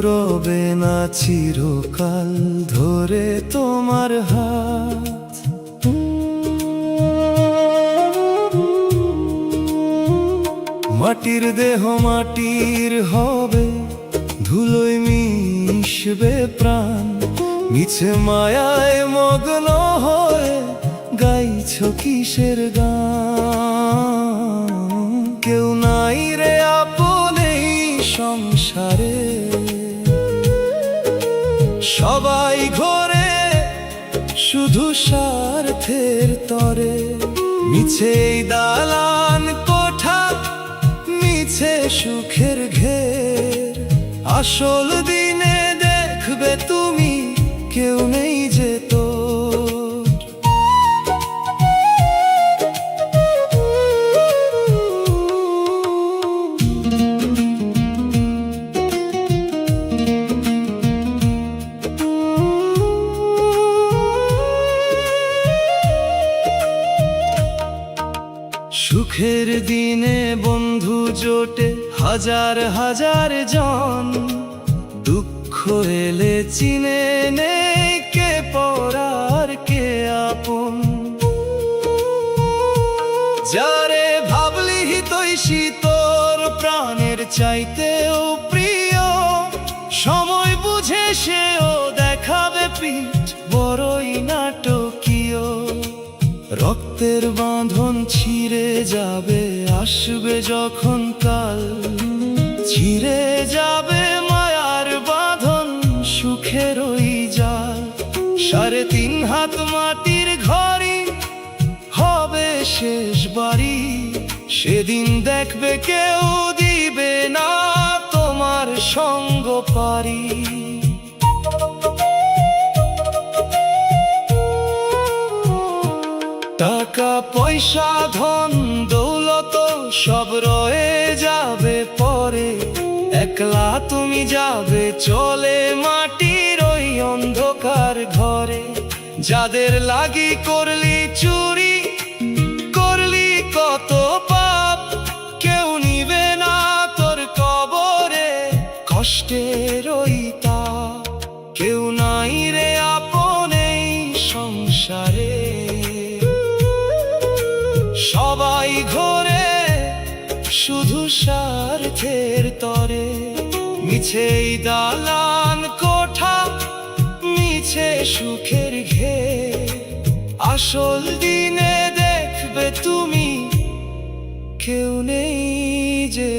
রবে না চিরকাল ধরে তোমার হাত। মাটির দেহ মাটির হবে, ধুলোয় মিশবে প্রাণ। মিছে মায়ায় মগ্ন হয়ে গাইছো কিসের গান? কেউ নাই রে আপন এই সংসারে, সবাই ঘোরে শুধু স্বার্থের তরে। মিছে এই দালান কোঠা, মিছে সুখের ঘের। আসল দিনে দেখবে তুমি কেউ নেই যে তোর। সুখের দিনে বন্ধু জোটে হাজার হাজার জন, দুঃখ এলে চিনে নেই কে পরার কে আপন। যারে ভাবলি হিতৈষী তোর প্রাণের চাইতেও প্রিয়, সময় বুঝে সেও দেখাবে পিঠ বড়ই নাটকীয়। রক্তের বাঁধন ছিঁড়ে যাবে, আসবে যখন কাল। ছিঁড়ে যাবে মায়ার বাঁধন, সুখের ওই জাল। 3.5 হাত মাটির ঘরই হবে শেষ বাড়ি। সেদিন দেখবে কেউ দিবে না তোমার সঙ্গ পারি। টাকা পয়সা ধন দৌলত সব রয়ে যাবে পরে, একলা তুমি যাবে চলে মাটির ওই অন্ধকার ঘরে। যাদের লাগি করলি চুরি, করলি কত পাপ, কেউ নিবে না তোর কবরে কষ্টের ওই তাপ। কেউ নাই রে আপন এই সংসারে, সবাই ঘোরে শুধু স্বার্থের তরে। মিছেই দালান কোঠা, মিছে সুখের ঘের। আসল দিনে দেখবে তুমি কেউ নেই যে